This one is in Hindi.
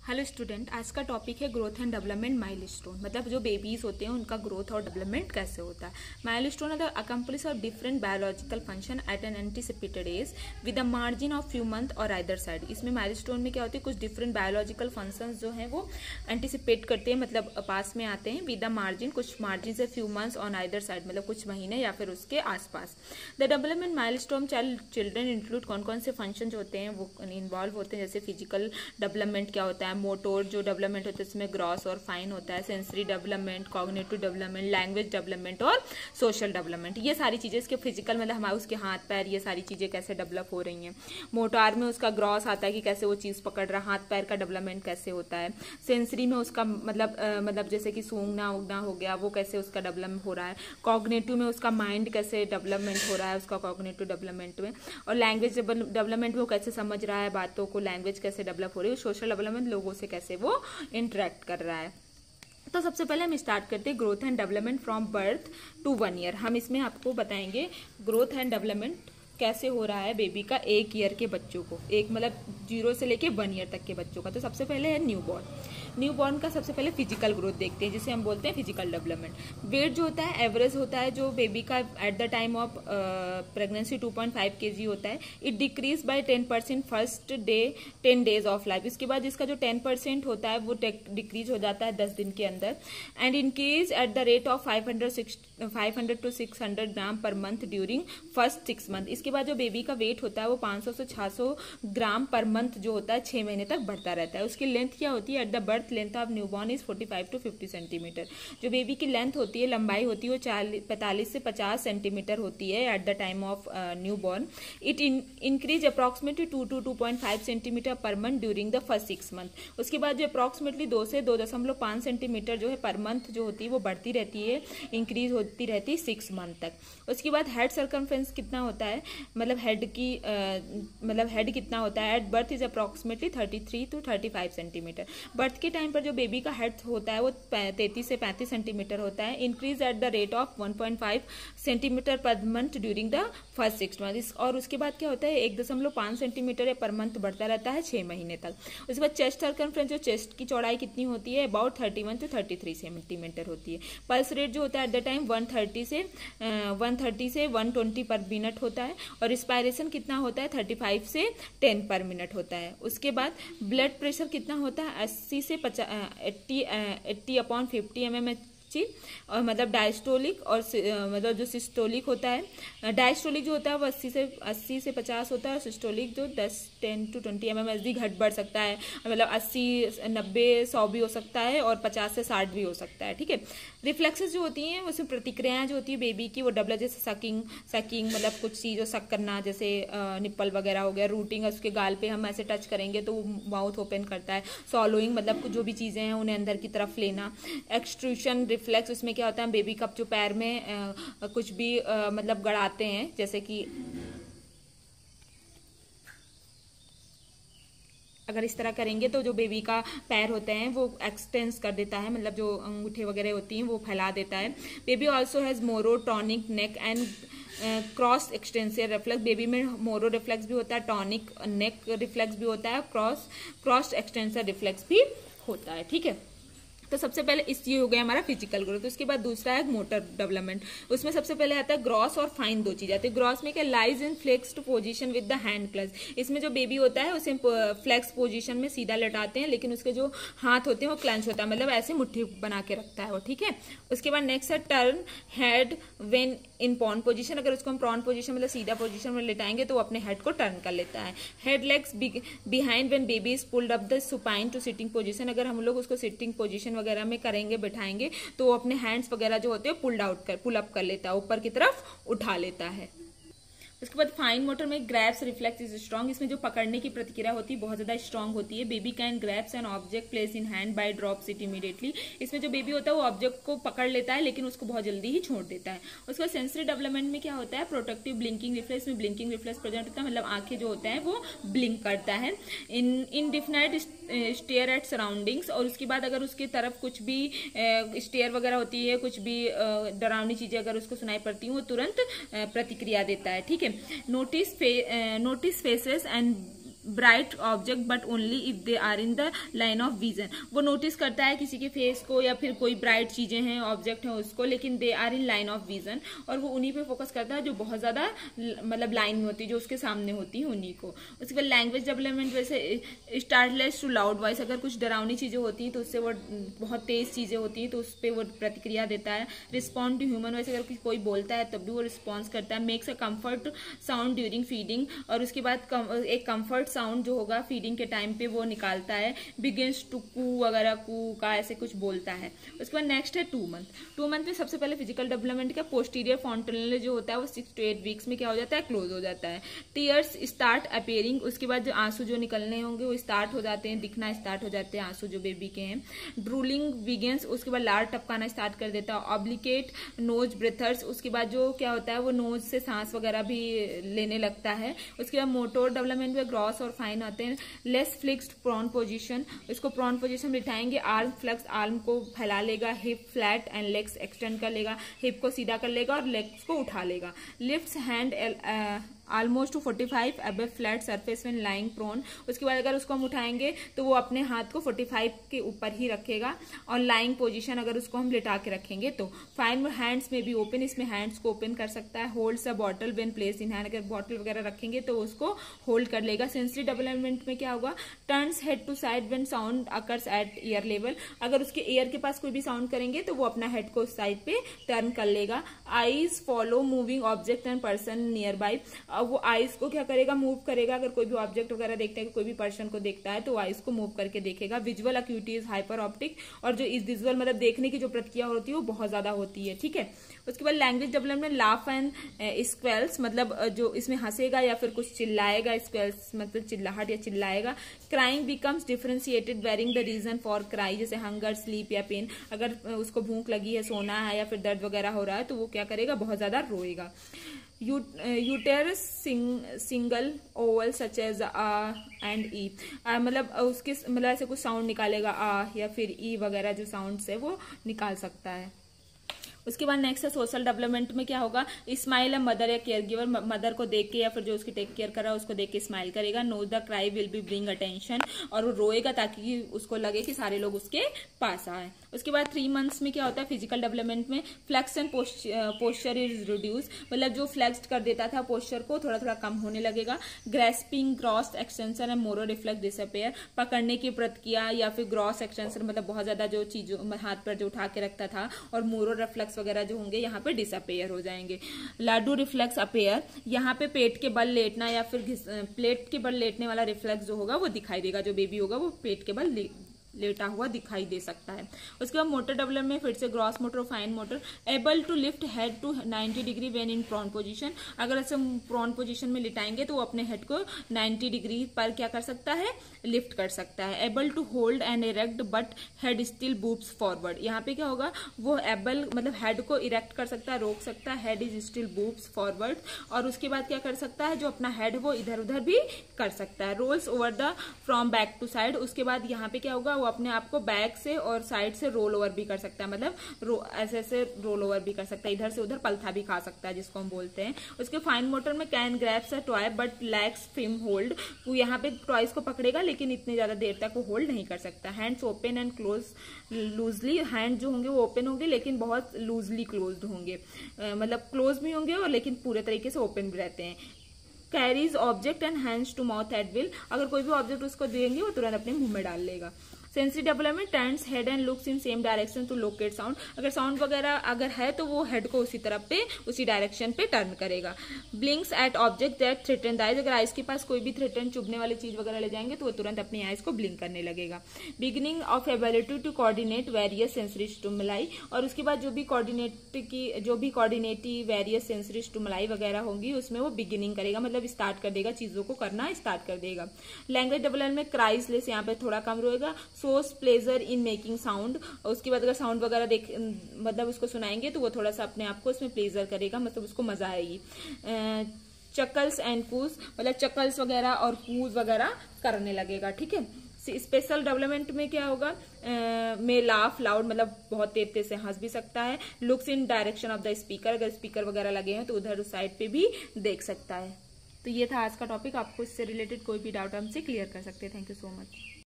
हेलो स्टूडेंट, आज का टॉपिक है ग्रोथ एंड डेवलपमेंट माइलस्टोन। मतलब जो बेबीज होते हैं उनका ग्रोथ और डेवलपमेंट कैसे होता है। Milestone are the accomplish of different biological function at an anticipated age with a margin of few month और आइदर साइड। इसमें माइलस्टोन में क्या होती है, कुछ डिफरेंट बायोलॉजिकल फंक्शंस जो हैं वो एंटीसिपेट करते हैं, मतलब पास में आते हैं विद अ मार्जिन, कुछ मार्जिन से few months on either side, मतलब कुछ महीने या फिर उसके आसपास। The development milestone children include कौन कौन से फंक्शन जो होते हैं वो इन्वॉल्व होते हैं, जैसे फिजिकल डेवलपमेंट क्या होता है, मोटोर जो डेवलपमेंट होता है इसमें ग्रॉस और फाइन होता है, sensory development, cognitive development, language development और सोशल डेवलपमेंट। ये सारी चीजें इसके फिजिकल मतलब हमारे उसके हाथ पैर ये सारी चीजें कैसे डेवलप हो रही हैं। मोटार में उसका ग्रॉस आता है कि कैसे वो चीज पकड़ रहा, हाथ पैर का डेवलपमेंट कैसे होता है। सेंसरी में उसका मतलब जैसे कि सूंघना उगना हो गया, वो कैसे उसका डेवलपमेंट हो रहा है। कॉग्निटिव में उसका माइंड कैसे डेवलपमेंट हो रहा है उसका कॉग्निटिव डेवलपमेंट में। और लैंग्वेज डेवलपमेंट में वो कैसे समझ रहा है बातों को, लैंग्वेज कैसे डेवलप हो रही है। सोशल डेवलपमेंट लोगों से कैसे वो इंटरेक्ट कर रहा है। तो सबसे पहले हम स्टार्ट करते हैं growth and development from birth to 1 year. हम इसमें आपको बताएंगे ग्रोथ एंड डेवलपमेंट कैसे हो रहा है बेबी का 1 ईयर के बच्चों को, एक मतलब 0 से लेके 1 ईयर तक के बच्चों का। तो सबसे पहले है न्यू बॉर्न का सबसे पहले फिजिकल ग्रोथ देखते हैं, जिसे हम बोलते हैं फिजिकल डेवलपमेंट। वेट जो होता है एवरेज होता है जो बेबी का at the time of pregnancy 2.5 kg होता है। It decrease by 10% first day 10 days of life. इसके बाद इसका जो 10% होता है वो डिक्रीज हो जाता है 10 दिन के अंदर। And increase at the rate of 500 to 600 gram per month during first 6 month. इसके बाद जो बेबी का वेट होता है वो 500 से 600 ग्राम पर मंथ जो होता है 6 महीने तक बढ़ता रहता है। उसकी लेंथ क्या होती है, at the birth length of newborn is 45 to 50 centimetre. जो बेबी की लेंथ होती है, लंबाई होती है, वो 45 से 50 सेंटीमीटर होती है at the time of newborn. It increase approximately 2 to 2.5 centimetre per month during the first 6 month. उसके बाद जो अप्रॉक्सीमेटली 2 से 2.5 सेंटीमीटर जो है पर मंथ जो होती है वो बढ़ती रहती है, इंक्रीज होती रहती है 6 मंथ तक। उसके बाद हेड सर्कमफ्रेंस कितना होता है, मतलब हेड कितना होता है, at birth is approximately 33 to 35 centimetre. Birth के टाइम पर जो बेबी का हेड होता है वो 33 से 35 सेंटीमीटर होता है। Increase at the rate of 1.5 centimetre per month during the first 6 month. और उसके बाद क्या होता है 1.5 सेंटीमीटर पर मंथ बढ़ता रहता है 6 महीने तक। उसके बाद चेस्ट सर्कमफ्रेंस, जो चेस्ट की चौड़ाई कितनी होती है, अबाउट 31 to 33 सेंटीमीटर होती है। पल्स रेट जो होता है एट द टाइम 130 से 120 पर मिनट होता है। और रिस्पायरेशन कितना होता है 35 से 10 पर मिनट होता है। उसके बाद ब्लड प्रेशर कितना होता है 80 से 80/50 mmHg। और मतलब डायस्टोलिक और मतलब जो सिस्टोलिक होता है, डायस्टोलिक जो होता है वो 80 से 50 होता है, और सिस्टोलिक जो 10 to 20 mmHg घट बढ़ सकता है, मतलब 80 90 100 भी हो सकता है और 50 से 60 भी हो सकता है। ठीक है। रिफ्लेक्सेस जो होती हैं उसमें प्रतिक्रियाएं जो होती है बेबी की वो डबल, जैसे सकिंग मतलब कुछ चीज़ सक करना, जैसे निप्पल वगैरह हो गया। रूटिंग, उसके गाल पे हम ऐसे टच करेंगे तो वो माउथ ओपन करता है। सॉलोइंग मतलब जो भी चीज़ें हैं उन्हें अंदर की तरफ लेना। एक्सट्रूशन रिफ्लेक्स, उसमें क्या होता है बेबी का जो पैर में कुछ भी मतलब गड़ाते हैं, जैसे कि अगर इस तरह करेंगे तो जो बेबी का पैर होते हैं वो एक्सटेंस कर देता है, मतलब जो अंगूठे वगैरह होती हैं वो फैला देता है। Baby also has Moro tonic neck and cross extensor reflex. Baby में मोरो रिफ्लेक्स भी होता है, टॉनिक नेक रिफ्लेक्स भी होता है, क्रॉस एक्सटेंसियर रिफ्लेक्स भी होता है। ठीक है। तो सबसे पहले ये हो गया हमारा फिजिकल ग्रोथ। उसके बाद दूसरा है मोटर डेवलपमेंट। उसमें सबसे पहले आता है ग्रॉस और फाइन, दो चीज आती है। ग्रॉस में क्या, lies in flexed position with the hand clutch. इसमें जो बेबी होता है उसे फ्लेक्स पोजीशन में सीधा लटाते हैं, लेकिन उसके जो हाथ होते हैं वो क्लेंच होता है, मतलब ऐसे मुट्ठी बना के रखता है वो। ठीक है। उसके बाद नेक्स्ट है turn head when in prone position. अगर उसको हम प्रॉन पोजीशन मतलब सीधा पोजीशन में लेटाएंगे तो वो अपने हेड को टर्न कर लेता है। Head legs behind when baby is pulled up the supine to sitting position. अगर हम लोग उसको सिटिंग पोजीशन वगैरह में करेंगे, बैठाएंगे, तो वो अपने हैंड्स वगैरह जो होते हैं पुल अप कर लेता है, ऊपर की तरफ उठा लेता है। उसके बाद फाइन मोटर में ग्रैब्स रिफ्लेक्स इज स्ट्रॉन्ग। इसमें जो पकड़ने की प्रतिक्रिया होती है बहुत ज्यादा स्ट्रॉन्ग होती है। Baby can grabs an object place in hand by drops it immediately. इसमें जो बेबी होता है वो ऑब्जेक्ट को पकड़ लेता है, लेकिन उसको बहुत जल्दी ही छोड़ देता है। उसके बाद सेंसरी डेवलपमेंट में क्या होता है, प्रोटेक्टिव ब्लिंकिंग रिफ्लेक्स में ब्लिंकिंग रिफ्लेक्स प्रेजेंट होता है, मतलब आंखें जो होते हैं वो ब्लिंक करता है। इनडिफिनाइट स्टेयर एट सराउंडिंग्स। और उसके बाद अगर उसकी तरफ कुछ भी स्टेयर वगैरह होती है, कुछ भी डरावनी चीजें अगर उसको सुनाई पड़ती हैं वो तुरंत प्रतिक्रिया देता है। ठीक है। Notice faces and bright object but only if they are in the line of vision. वो नोटिस करता है किसी के फेस को या फिर कोई ब्राइट चीजें हैं, ऑब्जेक्ट हैं उसको, लेकिन they are in line of vision, और वो उन्हीं पे फोकस करता है जो बहुत ज्यादा मतलब लाइन में होती है, जो उसके सामने होती है उन्हीं को। उसके बाद लैंग्वेज डेवलपमेंट, वैसे स्टार्टलेस टू लाउड वॉइस, अगर कुछ डरावनी चीजें होती हैं तो उससे वो बहुत तेज चीजें होती हैं तो उस पर वो प्रतिक्रिया देता है। रिस्पॉन्ड टू ह्यूमन वॉइस, अगर कोई बोलता है तब भी वो रिस्पॉन्स करता है। Makes a comfort sound during feeding, और उसके बाद एक कंफर्ट साउंड जो होगा फीडिंग के टाइम पे वो निकालता है। बिगिंस टू कू वगैरह, कू का ऐसे कुछ बोलता है। उसके बाद नेक्स्ट है 2 मंथ। 2 मंथ में सबसे पहले फिजिकल डेवलपमेंट का पोस्टीरियर फॉन्टनल जो होता है वो 6 to 8 वीक्स में क्या हो जाता है, क्लोज हो जाता है। टीयर्स स्टार्ट अपेयरिंग, उसके बाद जो आंसू जो निकलने होंगे वो स्टार्ट हो जाते हैं, दिखना स्टार्ट हो जाते हैं आंसू जो बेबी के हैं। ड्रूलिंग बिगिंस, उसके बाद लार टपकाना स्टार्ट कर देता है। ऑब्लिकेट नोज ब्रेथर्स, उसके बाद जो क्या होता है वो नोज से सांस वगैरह भी लेने लगता है। उसके बाद मोटोर डेवलपमेंट में ग्रॉस और फाइन आते हैं। लेस फ्लिक्स्ड प्रॉन पोजीशन, इसको प्रॉन पोजीशन में बिठाएंगे। आर्म फ्लेक्स, आर्म को फैला लेगा। Hip flat and legs extend कर लेगा, हिप को सीधा कर लेगा और लेग्स को उठा लेगा। Lifts hand almost to 45 above flat surface when lying prone, उसके बाद अगर उसको हम उठाएंगे तो वो अपने हाथ को 45 के ऊपर ही रखेगा। और लाइंग पोजीशन अगर उसको हम लिटा के रखेंगे तो फाइन हैंड्स में भी ओपन, इसमें हैंड्स को ओपन कर सकता है। Holds a bottle when place in hand, अगर बॉटल वगैरह रखेंगे तो उसको होल्ड कर लेगा। सेंसरी डेवलपमेंट में क्या होगा, turns head to side when sound occurs at ear level, अगर उसके ईयर के पास कोई भी साउंड करेंगे तो वो अपना हेड को साइड पे टर्न कर लेगा। Eyes follow moving object and person near by, वो आईज को क्या करेगा, मूव करेगा। अगर कोई भी ऑब्जेक्ट वगैरह देखता है, कोई भी पर्सन को देखता है तो आईज को मूव करके देखेगा। विजुअल अक्यूटी इज हाइपर ऑप्टिक, और जो इस विजुअल मतलब देखने की जो प्रतिक्रिया होती है वो बहुत ज्यादा होती है, ठीक है। उसके बाद लैंग्वेज डेवलपमेंट, लाफ एंड स्क्वेल्स, मतलब जो इसमें हंसेगा या फिर कुछ चिल्लाएगा। स्क्वेल्स मतलब चिल्लाहट या चिल्लाएगा। Crying becomes differentiated varying the reason for cry, जैसे हंगर, स्लीप या पेन, अगर उसको भूख लगी है, सोना है या फिर दर्द वगैरह हो रहा है तो वो क्या करेगा, बहुत ज्यादा रोएगा। Utters single vowel such as a and e, मतलब उसके मतलब ऐसे कुछ साउंड निकालेगा, आ या फिर ई वगैरह जो साउंड्स है वो निकाल सकता है। उसके बाद नेक्स्ट है सोशल डेवलपमेंट में क्या होगा, स्माइल है मदर या केयर गिवर, मदर को देख के या फिर जो उसकी टेक केयर कर रहा है उसको देख के स्माइल करेगा। Know the cry will be bring attention, और वो रोएगा ताकि उसको लगे कि सारे लोग उसके पास आए। उसके बाद 3 मंथ्स में क्या होता है फिजिकल डेवलपमेंट में, flex and posture is reduce, मतलब जो फ्लेक्स कर देता था पोस्चर को थोड़ा थोड़ा कम होने लगेगा। Grasping, gross extension and Moro reflex disappear, पकड़ने की प्रतिक्रिया या फिर ग्रॉस एक्सटेंशन मतलब बहुत ज्यादा जो चीजों हाथ पर जो उठा के रखता था, और मोरो रिफ्लेक्स वगैरह जो होंगे यहाँ पे डिसअपेयर हो जाएंगे। लाडू रिफ्लेक्स अपेयर, यहाँ पे पेट के बल लेटना या फिर प्लेट के बल लेटने वाला रिफ्लेक्स जो होगा वो दिखाई देगा, जो बेबी होगा वो पेट के बल लेटा हुआ दिखाई दे सकता है। उसके बाद मोटर डेवलपमेंट में फिर से gross motor, fine motor, able to lift head to 90 degree when in prone position, अगर ऐसे प्रॉन पोजीशन में लिटाएंगे तो वो अपने हेड को 90 डिग्री पर क्या कर सकता है, लिफ्ट कर सकता है। Able to hold and erect but head still moves forward, यहाँ पे क्या होगा, वो एबल मतलब हेड को इरेक्ट कर सकता है, रोक सकता है, head is still moves forward, और उसके बाद क्या कर सकता है, जो अपना हेड वो इधर उधर भी कर सकता है। Rolls over the from back to side, उसके बाद यहाँ पे क्या होगा, वो अपने आप को बैक से और साइड से रोल ओवर भी कर सकता है, मतलब ऐसे ऐसे रोल ओवर भी कर सकता है, इधर से उधर पलथा भी खा सकता है जिसको हम बोलते हैं। उसके फाइन मोटर में can grabs a toy but lacks firm hold, वो यहाँ पे टॉयज को पकड़ेगा लेकिन इतनी ज्यादा देर तक वो होल्ड नहीं कर सकता। Hands open and close loosely, hand जो होंगे वो ओपन होंगे लेकिन बहुत लूजली क्लोज्ड होंगे, मतलब क्लोज भी होंगे और लेकिन पूरे तरीके से ओपन भी रहते हैं। Carries object and hands to mouth at will, अगर कोई भी ऑब्जेक्ट उसको देंगे वो तुरंत अपने मुंह में डाल लेगा। Sensory development, turns head and looks in same direction to locate sound, अगर साउंड वगैरह अगर है तो वो हेड को उसी तरफ पे उसी डायरेक्शन पे टर्न करेगा। Blinks at object that threaten the eyes, अगर आइज के पास कोई भी थ्रेटन चुभने वाली चीज वगैरह ले जाएंगे तो वो तुरंत अपनी आइज को ब्लिंक करने लगेगा। Beginning of ability to coordinate various sensory stimuli, और उसके बाद जो भी कोऑर्डिनेटिव वेरियस सेंसरी स्टिमुलाई वगैरह होंगी उसमें वो बिगिनिंग करेगा, मतलब स्टार्ट कर देगा, चीजों को करना स्टार्ट कर देगा। लैंग्वेज डेवलपमेंट में क्राइसलेस, यहाँ पे थोड़ा कम रहेगा। Source pleasure in making sound, उसके बाद अगर साउंड वगैरह मतलब उसको सुनाएंगे तो वो थोड़ा सा अपने आप को इसमें प्लेजर करेगा, मतलब उसको मजा आएगी। चकल्स एंड कूज, मतलब चकल्स वगैरह और कूज वगैरह करने लगेगा, ठीक है। स्पेशल डेवलपमेंट में क्या होगा, में लाफ लाउड, मतलब बहुत तेज तेज से हंस भी सकता है। Looks in direction of the speaker, अगर स्पीकर वगैरह लगे हैं तो उधर उस साइड पे भी देख सकता है। तो तो ये था आज का टॉपिक। आपको इससे रिलेटेड कोई भी डाउट हमसे क्लियर कर सकते हैं। Thank you so much.